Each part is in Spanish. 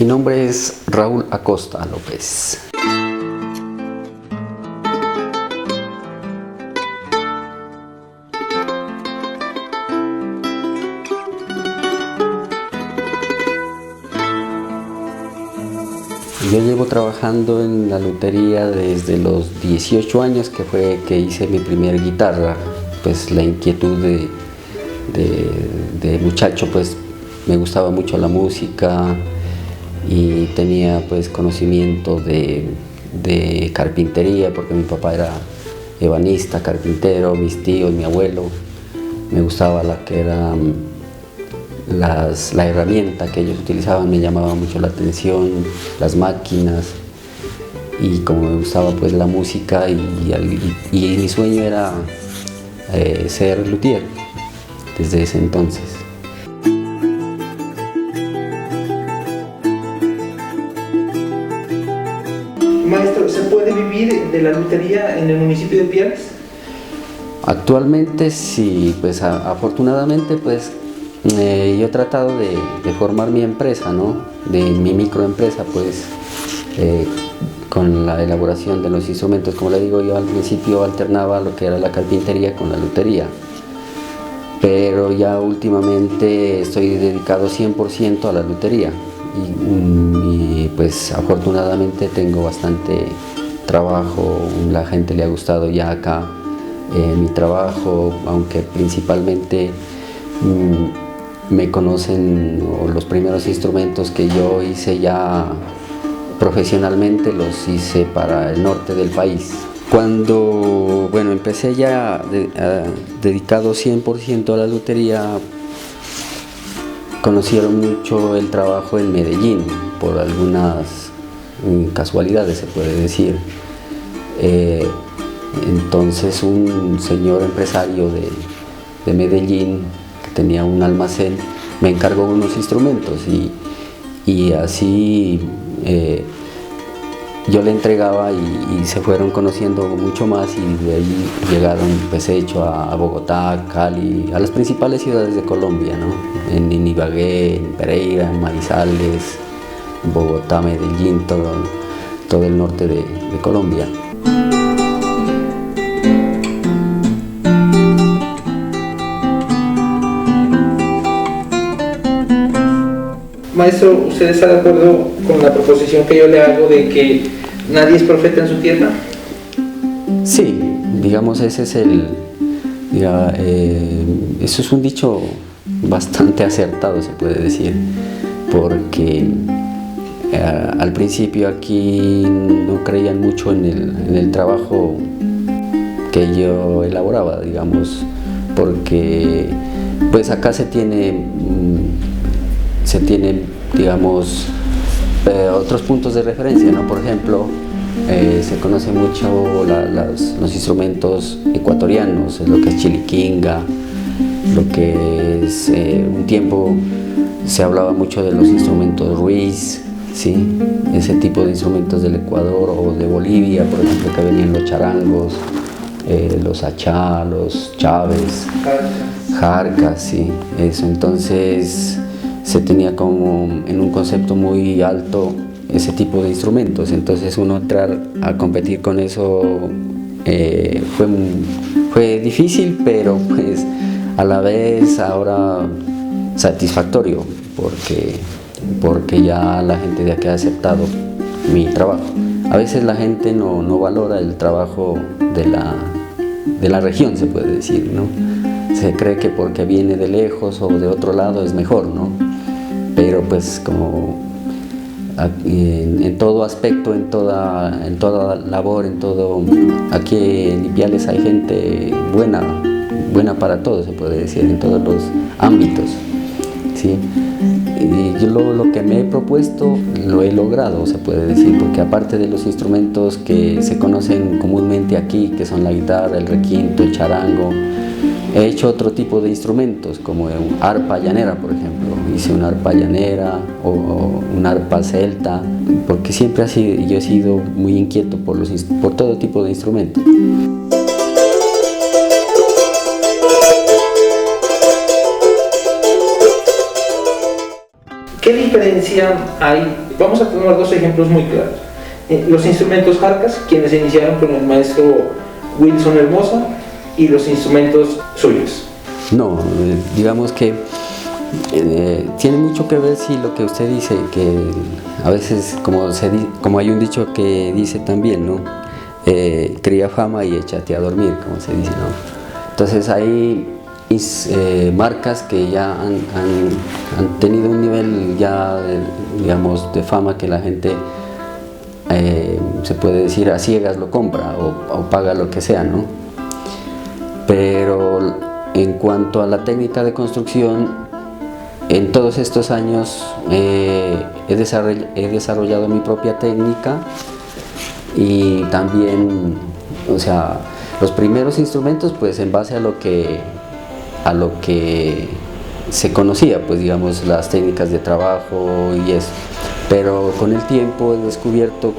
Mi nombre es Raúl Acosta López. Yo llevo trabajando en la lutería desde los 18 años, que fue que hice mi primer guitarra. Pues la inquietud de muchacho, pues me gustaba mucho la música y tenía pues conocimiento de carpintería, porque mi papá era ebanista, carpintero, mis tíos, mi abuelo. Me gustaba la que era la herramienta que ellos utilizaban, me llamaba mucho la atención, las máquinas, y como me gustaba pues la música y mi sueño era ser luthier desde ese entonces. Maestro, ¿se puede vivir de la lutería en el municipio de Piales? Actualmente sí, pues afortunadamente pues yo he tratado de formar mi empresa, ¿no? De mi microempresa, pues con la elaboración de los instrumentos. Como le digo, yo al principio alternaba lo que era la carpintería con la lutería, pero ya últimamente estoy dedicado 100% a la lutería y pues afortunadamente tengo bastante trabajo. La gente le ha gustado ya acá mi trabajo, aunque principalmente me conocen, o los primeros instrumentos que yo hice ya profesionalmente los hice para el norte del país. Cuando empecé ya dedicado 100% a la lutería, conocieron mucho el trabajo en Medellín, por algunas casualidades se puede decir. Entonces un señor empresario de Medellín, que tenía un almacén, me encargó unos instrumentos y así yo le entregaba y se fueron conociendo mucho más, y de ahí llegaron, pues he hecho a Bogotá, Cali, a las principales ciudades de Colombia, ¿no? En Ibagué, en Pereira, en Manizales, Bogotá, Medellín, todo el norte de Colombia. Maestro, ¿usted está de acuerdo con la proposición que yo le hago de que nadie es profeta en su tierra? Sí, digamos, ese es eso es un dicho bastante acertado, se puede decir, porque al principio aquí no creían mucho en el trabajo que yo elaboraba, digamos, porque pues acá se tiene, digamos, otros puntos de referencia, ¿no? Por ejemplo, se conoce mucho los instrumentos ecuatorianos, lo que es chiliquinga, lo que es un tiempo se hablaba mucho de los instrumentos Ruiz, ¿sí? Ese tipo de instrumentos del Ecuador o de Bolivia, por ejemplo, que venían los charangos, los achá, los chaves, jarcas, sí, eso. Entonces se tenía como en un concepto muy alto ese tipo de instrumentos. Entonces uno entrar a competir con eso fue difícil, pero pues a la vez ahora satisfactorio, porque ya la gente de aquí ha aceptado mi trabajo. A veces la gente no valora el trabajo de la región, se puede decir, ¿no? Se cree que porque viene de lejos o de otro lado es mejor, ¿no? Pero pues como en todo aspecto, en toda labor, aquí en Ipiales hay gente buena para todo, se puede decir, en todos los ámbitos, ¿sí? Y yo lo que me he propuesto lo he logrado, se puede decir, porque aparte de los instrumentos que se conocen comúnmente aquí, que son la guitarra, el requinto, el charango, he hecho otro tipo de instrumentos, como un arpa llanera, por ejemplo. Hice una arpa llanera o una arpa celta, porque siempre yo he sido muy inquieto por todo tipo de instrumentos. ¿Qué diferencia hay vamos a tomar dos ejemplos muy claros. Los instrumentos jarcas, quienes se iniciaron con el maestro Wilson Hermosa, y los instrumentos suyos. No, digamos que tiene mucho que ver si lo que usted dice, que a veces como hay un dicho que dice también, ¿no? Cría fama y échate a dormir, como se dice, ¿no? Entonces hay marcas que ya han tenido un nivel ya, digamos, de fama que la gente se puede decir a ciegas lo compra o paga lo que sea, ¿no? Pero en cuanto a la técnica de construcción, en todos estos años he desarrollado mi propia técnica y también, o sea, los primeros instrumentos pues en base a lo que se conocía, pues digamos las técnicas de trabajo y eso, pero con el tiempo he descubierto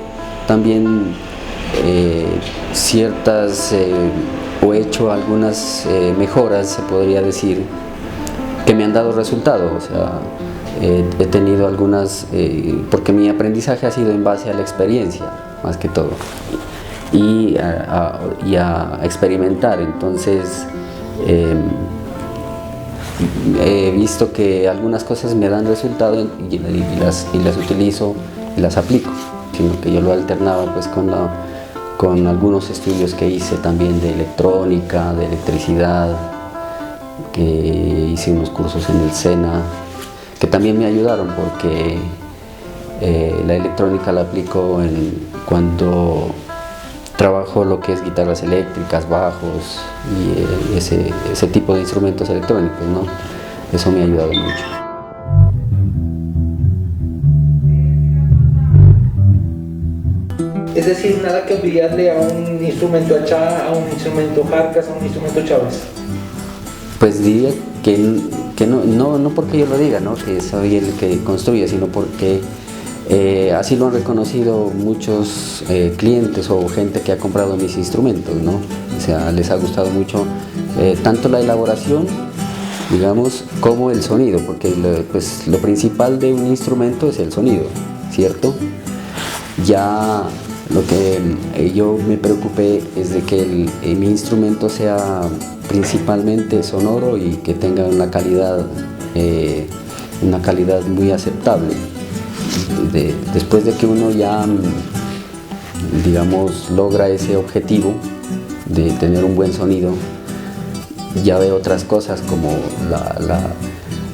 también o he hecho algunas mejoras, se podría decir, que me han dado resultado. O sea, he tenido algunas, porque mi aprendizaje ha sido en base a la experiencia, más que todo, y a experimentar. Entonces, he visto que algunas cosas me dan resultado y las utilizo y las aplico, sino que yo lo alternaba pues con algunos estudios que hice también de electrónica, de electricidad, que hice unos cursos en el SENA, que también me ayudaron porque la electrónica la aplico cuando trabajo lo que es guitarras eléctricas, bajos y ese tipo de instrumentos electrónicos, ¿no? Eso me ha ayudado mucho. Es decir, nada que envidiarle a un instrumento Achá, a un instrumento Jarcas, a un instrumento Chávez. Pues diría que no porque yo lo diga, ¿no? Que soy el que construye, sino porque así lo han reconocido muchos clientes o gente que ha comprado mis instrumentos, ¿no? O sea, les ha gustado mucho tanto la elaboración, digamos, como el sonido, porque pues, lo principal de un instrumento es el sonido, ¿cierto? Ya lo que yo me preocupé es de que mi instrumento sea principalmente sonoro y que tenga una calidad muy aceptable. Después de que uno ya, digamos, logra ese objetivo de tener un buen sonido, ya ve otras cosas como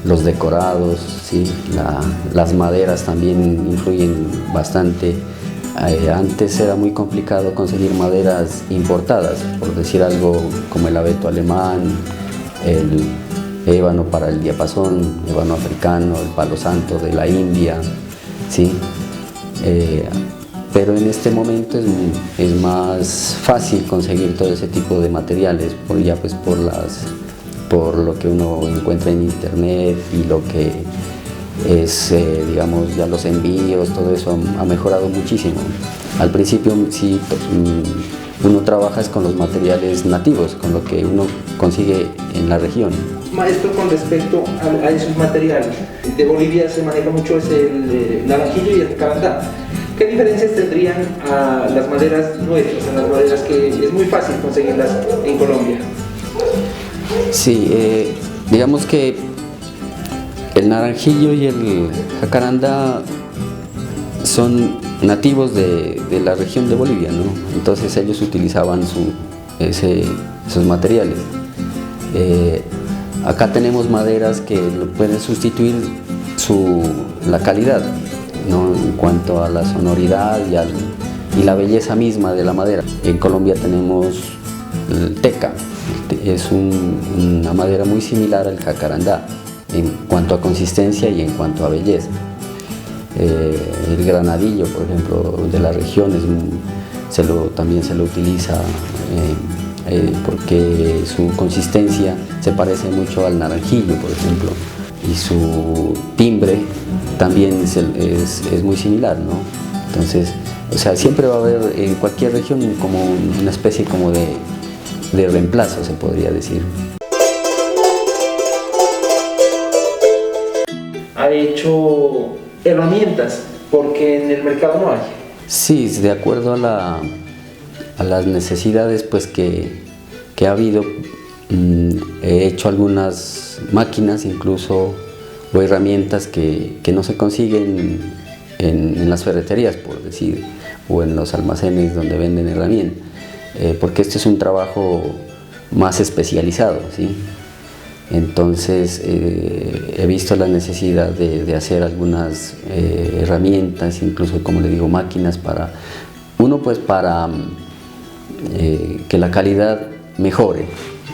los decorados, ¿sí? Las maderas también influyen bastante. Antes era muy complicado conseguir maderas importadas, por decir algo como el abeto alemán, el ébano para el diapasón, ébano africano, el palo santo de la India, ¿sí? Pero en este momento es más fácil conseguir todo ese tipo de materiales, por lo que uno encuentra en internet y lo que es, digamos, ya los envíos, todo eso ha mejorado muchísimo. Al principio sí, uno trabaja con los materiales nativos, con lo que uno consigue en la región. Maestro, con respecto a esos materiales, de Bolivia se maneja mucho el naranjillo y el jacarandá. ¿Qué diferencias tendrían a las maderas nuestras, a las maderas que es muy fácil conseguirlas en Colombia? Sí, digamos que el naranjillo y el jacarandá son nativos de la región de Bolivia, ¿no? Entonces ellos utilizaban esos materiales. Acá tenemos maderas que pueden sustituir la calidad, ¿no? En cuanto a la sonoridad y la belleza misma de la madera. En Colombia tenemos el teca, es una madera muy similar al jacarandá en cuanto a consistencia y en cuanto a belleza. El granadillo, por ejemplo, de la región también se lo utiliza porque su consistencia se parece mucho al naranjillo, por ejemplo, y su timbre también es muy similar, ¿no? Entonces, o sea, siempre va a haber en cualquier región como una especie como de reemplazo, se podría decir. Ha hecho herramientas porque en el mercado no hay. Sí, de acuerdo a las necesidades pues que ha habido, he hecho algunas máquinas incluso o herramientas que no se consiguen en las ferreterías, por decir, o en los almacenes donde venden herramientas, porque este es un trabajo más especializado, ¿sí? Entonces he visto la necesidad de hacer algunas herramientas, incluso como le digo, máquinas para, uno pues para que la calidad mejore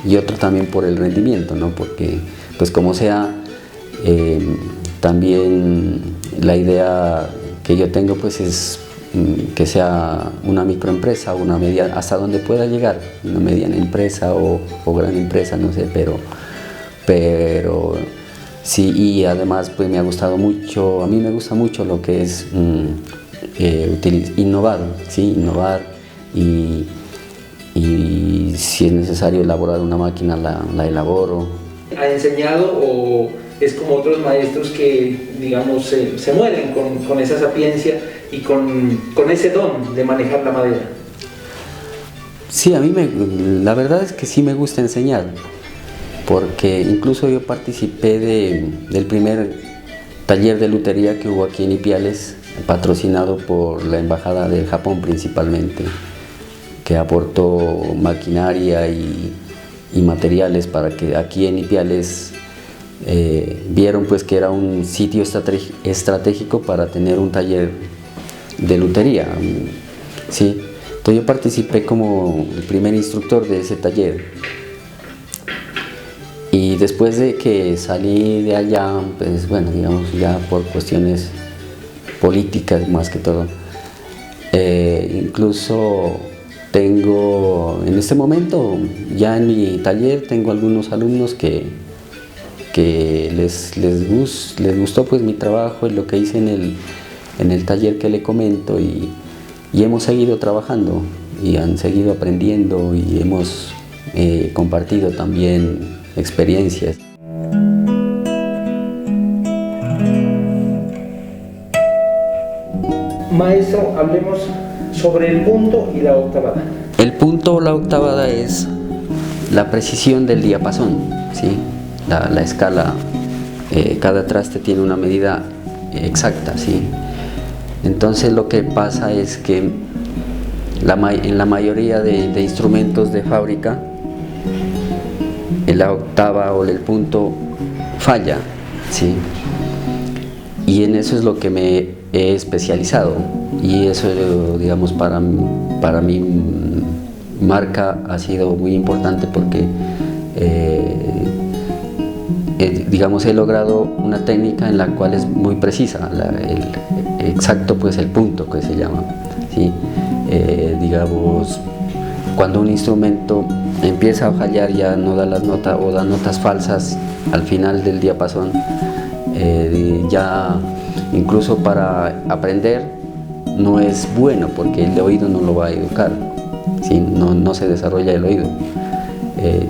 y otro también por el rendimiento, ¿no? Porque pues como sea, también la idea que yo tengo pues es que sea una microempresa, una media, hasta donde pueda llegar, una mediana empresa o gran empresa, no sé, pero sí, y además pues me ha gustado mucho, a mí me gusta mucho lo que es innovar, ¿sí? Innovar y si es necesario elaborar una máquina la elaboro. ¿Ha enseñado o es como otros maestros que, digamos, se mueren con esa sapiencia y con ese don de manejar la madera? Sí, la verdad es que sí me gusta enseñar, porque incluso yo participé del primer taller de lutería que hubo aquí en Ipiales, patrocinado por la Embajada del Japón principalmente, que aportó maquinaria y materiales para que aquí en Ipiales vieron pues que era un sitio estratégico para tener un taller de lutería, ¿sí? Entonces yo participé como el primer instructor de ese taller, y después de que salí de allá, pues bueno, digamos ya por cuestiones políticas más que todo, incluso tengo en este momento ya en mi taller tengo algunos alumnos que les gustó pues mi trabajo y lo que hice en el taller que le comento, y hemos seguido trabajando y han seguido aprendiendo y hemos compartido también experiencias. Maestro, hablemos sobre el punto y la octavada. El punto o la octavada es la precisión del diapasón, ¿sí? La escala, cada traste tiene una medida exacta, ¿sí? Entonces lo que pasa es que en la mayoría de instrumentos de fábrica, la octava o el punto falla, ¿sí? Y en eso es lo que me he especializado, y eso, digamos, para mi marca ha sido muy importante porque digamos, he logrado una técnica en la cual es muy precisa, exacto pues el punto que se llama, ¿sí? Digamos, cuando un instrumento empieza a fallar, ya no da las notas o da notas falsas al final del diapasón, ya incluso para aprender no es bueno, porque el oído no lo va a educar, ¿sí? No se desarrolla el oído.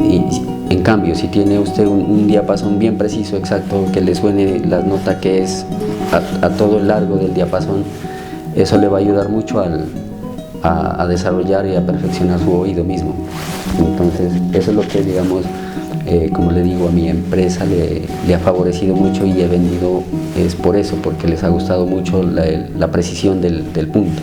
Y en cambio, si tiene usted un diapasón bien preciso, exacto, que le suene la nota que es a todo el largo del diapasón, eso le va a ayudar mucho a desarrollar y a perfeccionar su oído mismo. Entonces, eso es lo que, digamos, como le digo, a mi empresa le ha favorecido mucho, y he vendido es por eso, porque les ha gustado mucho la precisión del punto.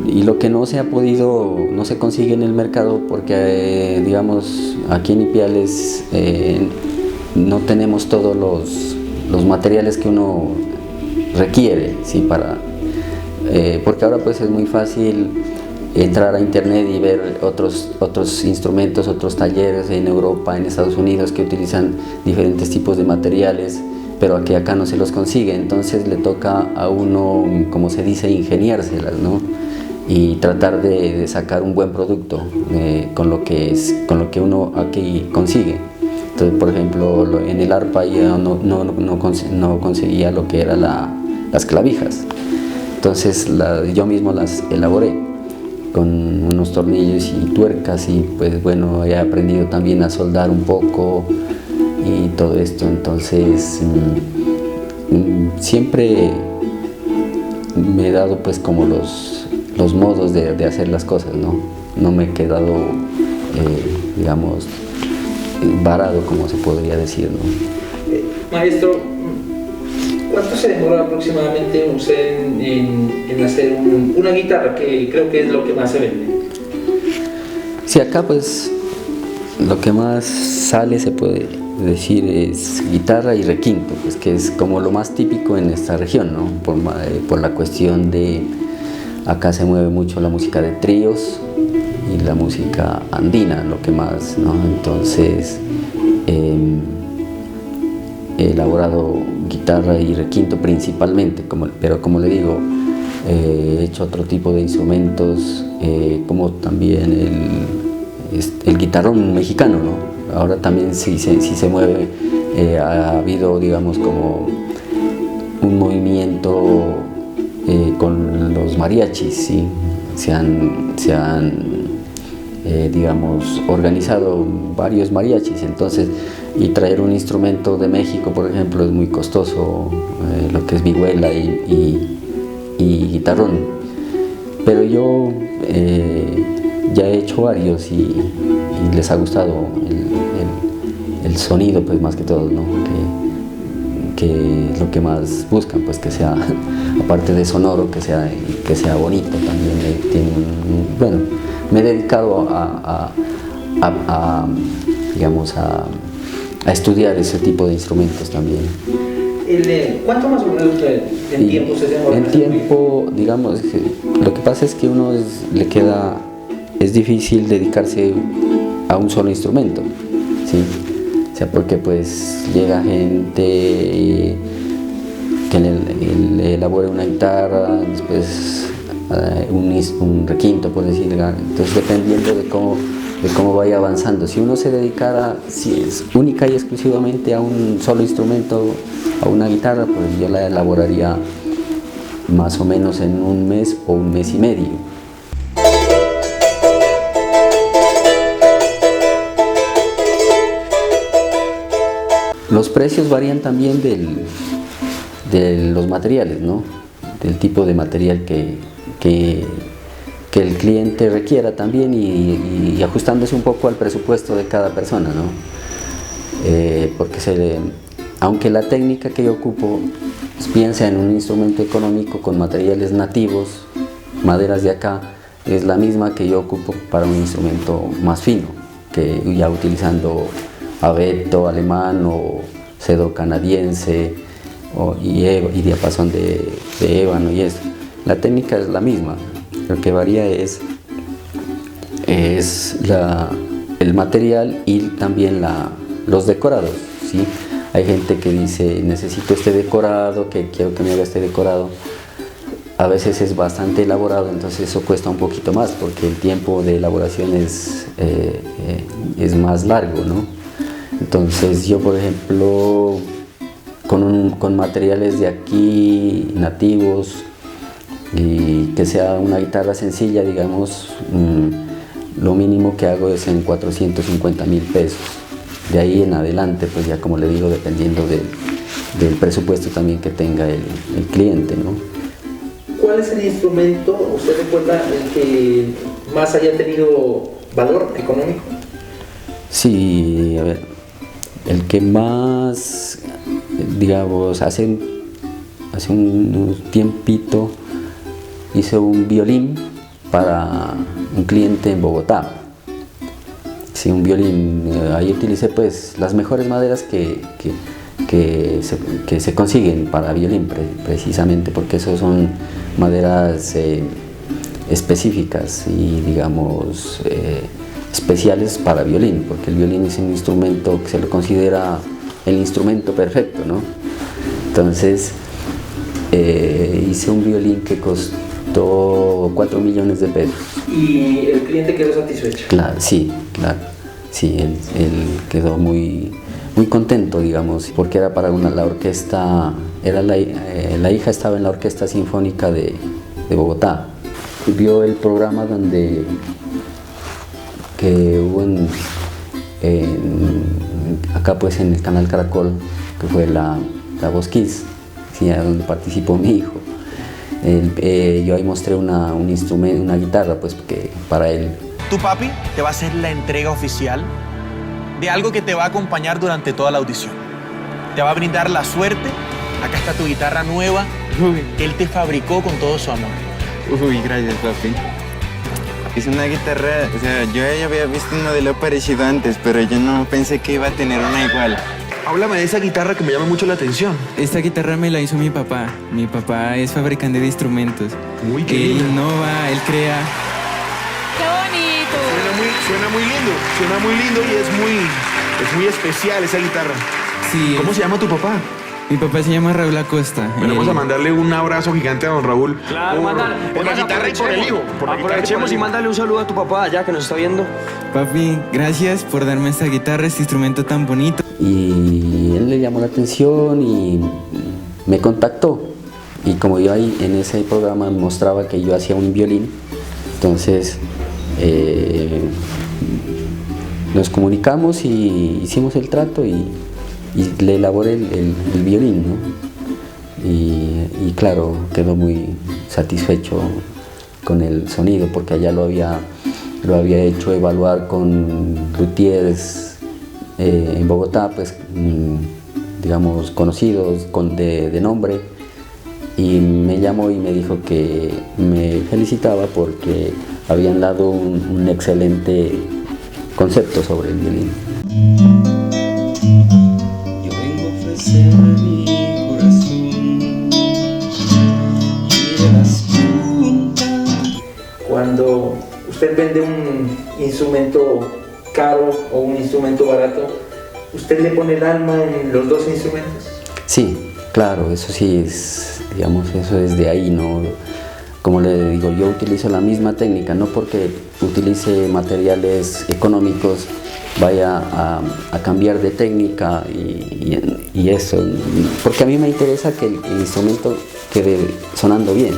Y lo que no se ha podido, no se consigue en el mercado, porque digamos, aquí en Ipiales no tenemos todos los materiales que uno requiere, ¿sí? Porque ahora pues es muy fácil entrar a internet y ver otros instrumentos, otros talleres en Europa, en Estados Unidos, que utilizan diferentes tipos de materiales, pero que acá no se los consigue. Entonces le toca a uno, como se dice, ingeniárselas, ¿no? Y tratar de sacar un buen producto con lo que uno aquí consigue. Entonces, por ejemplo, en el arpa ya no conseguía lo que eran las clavijas. Entonces yo mismo las elaboré con unos tornillos y tuercas, y pues bueno, he aprendido también a soldar un poco, y todo esto. Entonces siempre me he dado pues como los modos de hacer las cosas, ¿no? No me he quedado, digamos, varado, como se podría decir, ¿no? Maestro, ¿cuánto se demora aproximadamente usted en hacer una guitarra, que creo que es lo que más se vende? Sí, acá pues lo que más sale, se puede decir, es guitarra y requinto, pues que es como lo más típico en esta región, ¿no? Por la cuestión de, acá se mueve mucho la música de tríos y la música andina, lo que más, ¿no? Entonces he elaborado guitarra y requinto principalmente, pero como le digo, he hecho otro tipo de instrumentos, como también el guitarrón mexicano, ¿no? Ahora también sí se mueve, ha habido, digamos, como un movimiento con los mariachis, ¿sí? Se han digamos, organizado varios mariachis, entonces, y traer un instrumento de México, por ejemplo, es muy costoso, lo que es vihuela y guitarrón, pero yo ya he hecho varios y les ha gustado el sonido, pues más que todo, ¿no? Que es lo que más buscan, pues que sea, aparte de sonoro, que sea bonito también. Bueno, me he dedicado digamos, a estudiar ese tipo de instrumentos también. ¿Cuánto más o menos en tiempo se demora? En tiempo, digamos, lo que pasa es que es difícil dedicarse a un solo instrumento, ¿sí? O sea, porque pues llega gente que le elabora una guitarra, después un requinto, por decirlo. Entonces, dependiendo de cómo vaya avanzando, si uno se dedicara, si es única y exclusivamente a un solo instrumento, a una guitarra, pues yo la elaboraría más o menos en un mes o un mes y medio. Los precios varían también de los materiales, ¿no? Del tipo de material que el cliente requiera también, y ajustándose un poco al presupuesto de cada persona, ¿no? Porque aunque la técnica que yo ocupo, pues, piensa en un instrumento económico con materiales nativos, maderas de acá, es la misma que yo ocupo para un instrumento más fino, que ya utilizando abeto alemán o cedro canadiense y diapasón de ébano y eso. La técnica es la misma, lo que varía es el material y también los decorados, ¿sí? Hay gente que dice, necesito este decorado, que quiero que me haga este decorado. A veces es bastante elaborado, entonces eso cuesta un poquito más porque el tiempo de elaboración es más largo, ¿no? Entonces yo, por ejemplo, con materiales de aquí, nativos, y que sea una guitarra sencilla, digamos, lo mínimo que hago es en 450.000 pesos. De ahí en adelante, pues ya, como le digo, dependiendo del presupuesto también que tenga el cliente, ¿no? ¿Cuál es el instrumento, usted recuerda, el que más haya tenido valor económico? Sí, a ver, el que más, digamos, hace un tiempito hice un violín para un cliente en Bogotá. Sí, un violín, ahí utilicé pues las mejores maderas que se consiguen para violín, precisamente porque esos son maderas específicas y, digamos, especiales para violín, porque el violín es un instrumento que se lo considera el instrumento perfecto, ¿no? Entonces hice un violín que costó 4 millones de pesos. ¿Y el cliente quedó satisfecho? Claro, sí, él quedó muy contento, digamos, porque era para la orquesta, la hija estaba en la Orquesta Sinfónica de Bogotá. Vio el programa que hubo acá pues en el canal Caracol, que fue la Voz Kids, ¿sí? Donde participó mi hijo. Yo ahí mostré un instrumento, una guitarra, pues que para él. Tu papi te va a hacer la entrega oficial de algo que te va a acompañar durante toda la audición. Te va a brindar la suerte. Acá está tu guitarra nueva que él te fabricó con todo su amor. Uy, gracias, papi. Es una guitarra, o sea, yo ya había visto un modelo parecido antes, pero yo no pensé que iba a tener una igual. Háblame de esa guitarra que me llama mucho la atención. Esta guitarra me la hizo mi papá. Mi papá es fabricante de instrumentos. Uy, qué Él lindo. innova, él crea. ¡Qué bonito! Suena muy lindo y es muy especial esa guitarra. Sí, ¿Cómo se llama tu papá? mi papá se llama Raúl Acosta. Vamos Él- a mandarle un abrazo gigante a don Raúl. Claro, por la guitarra y por el hijo. Aprovechemos y mándale un saludo a tu papá allá que nos está viendo. Papi, gracias por darme esta guitarra, este instrumento tan bonito. Y él le llamó la atención y me contactó. Y como yo ahí en ese programa mostraba que yo hacía un violín, entonces nos comunicamos y hicimos el trato y le elaboré el violín, ¿no? Y claro, quedó muy satisfecho con el sonido porque allá lo había hecho evaluar con luthiers en Bogotá, pues digamos conocidos de nombre, y me llamó y me dijo que me felicitaba porque habían dado un excelente concepto sobre el violín. Yo vengo a ofrecer mi corazón y de las puntas. Cuando usted vende un instrumento caro o un instrumento barato, ¿usted le pone el alma en los dos instrumentos? Sí, claro, eso sí es, digamos, eso es de ahí, ¿no? Como le digo, yo utilizo la misma técnica, no porque utilice materiales económicos vaya a cambiar de técnica y eso, porque a mí me interesa que el instrumento quede sonando bien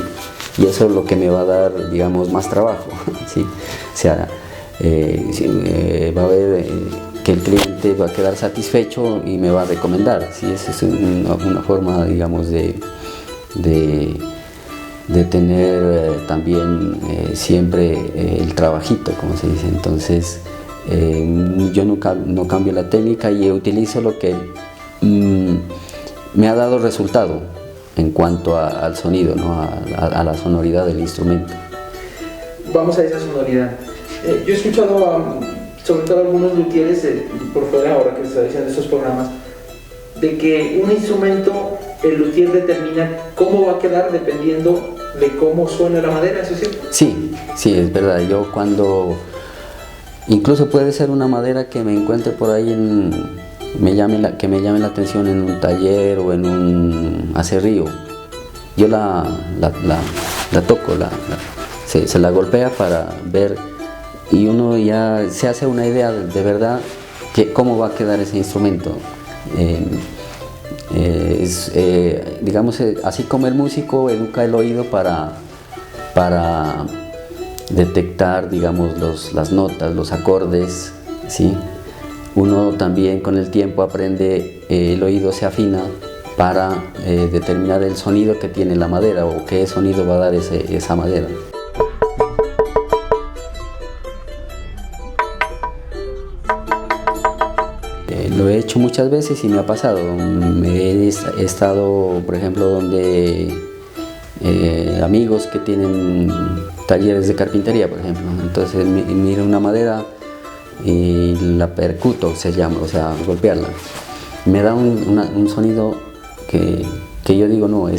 y eso es lo que me va a dar, digamos, más trabajo, ¿sí? O sea, va a ver que el cliente va a quedar satisfecho y me va a recomendar, ¿sí? Esa es una forma, digamos, de tener también siempre el trabajito, como se dice. Entonces yo no cambio la técnica y utilizo lo que me ha dado resultado en cuanto al sonido, ¿no? a la sonoridad del instrumento. Vamos a esa sonoridad. Yo he escuchado sobre todo algunos luthieres por fuera, ahora que se está diciendo estos programas, de que un instrumento, el luthier determina cómo va a quedar dependiendo de cómo suena la madera, ¿eso es cierto? Sí, es verdad. Yo incluso puede ser una madera que me encuentre por ahí que me llame la atención en un taller o en un aserrío. Yo la toco, se la golpea para ver y uno ya se hace una idea de verdad que cómo va a quedar ese instrumento. Digamos, así como el músico educa el oído para detectar, digamos, las notas, los acordes, ¿sí? Uno también con el tiempo aprende, el oído se afina para determinar el sonido que tiene la madera o qué sonido va a dar esa madera. Lo he hecho muchas veces y me ha pasado. He estado, por ejemplo, donde amigos que tienen talleres de carpintería, por ejemplo. Entonces miro una madera y la percuto, se llama, o sea, golpearla. Me da un sonido que yo digo, no,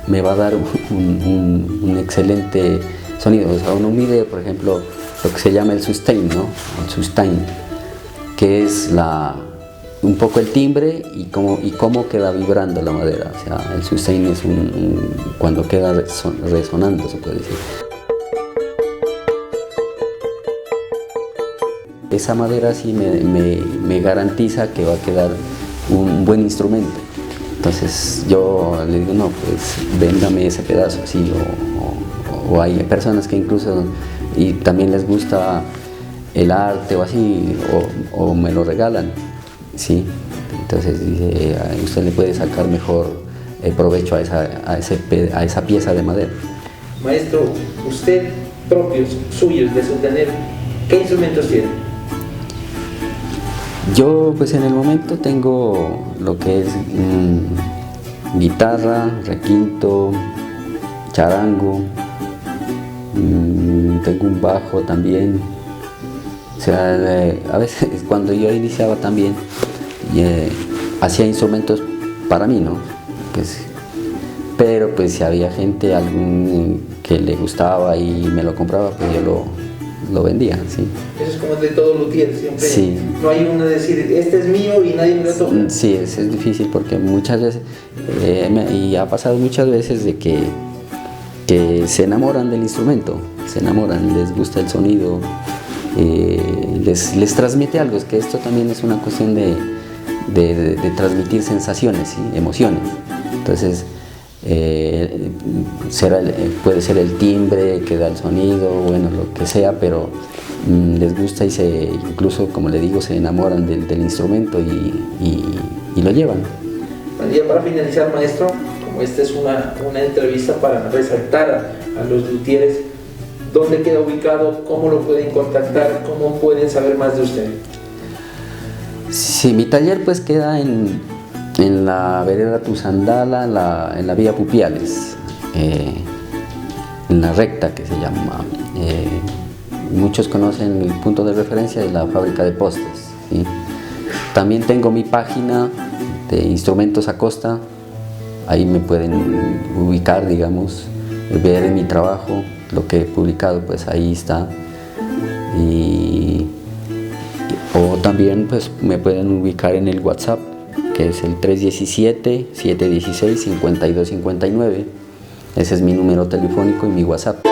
me va a dar un excelente sonido. O sea, uno mide, por ejemplo, lo que se llama el sustain, ¿no? El sustain, que es un poco el timbre y cómo queda vibrando la madera. O sea, el sustain es cuando queda resonando, se puede decir. Esa madera sí me garantiza que va a quedar un buen instrumento. Entonces yo le digo, no, pues véndame ese pedazo, sí, o hay personas que incluso y también les gusta el arte o así, o me lo regalan. ¿sí? Entonces dice, usted le puede sacar mejor provecho a esa pieza de madera. Maestro, usted propios, suyos, de su tener, ¿qué instrumentos tiene? Yo pues en el momento tengo lo que es guitarra, requinto, charango, tengo un bajo también. O sea, a veces cuando yo iniciaba también hacía instrumentos para mí, ¿no? Pues, pero pues si había gente que le gustaba y me lo compraba, pues yo lo vendía, ¿sí? Eso es como de todo luthier, siempre. Sí. No hay uno decir, este es mío y nadie me lo toca. Sí, es difícil porque muchas veces, y ha pasado muchas veces de que se enamoran del instrumento, se enamoran, les gusta el sonido, les transmite algo. Es que esto también es una cuestión de transmitir sensaciones, ¿sí? Emociones. Entonces, puede ser el timbre que da el sonido, bueno, lo que sea, pero les gusta y incluso, como le digo, se enamoran del instrumento y lo llevan. Bueno, ya para finalizar, maestro, como esta es una entrevista para resaltar a los luthieres, ¿dónde queda ubicado? ¿Cómo lo pueden contactar? ¿Cómo pueden saber más de usted? Sí, mi taller pues queda en la vereda Tuzandala, en la vía Pupiales, en la recta que se llama. Muchos conocen el punto de referencia de la fábrica de postes, ¿sí? También tengo mi página de Instrumentos Acosta, ahí me pueden ubicar, digamos, ver mi trabajo, lo que he publicado, pues ahí está. O también pues me pueden ubicar en el WhatsApp, que es el 317-716-5259. Ese es mi número telefónico y mi WhatsApp.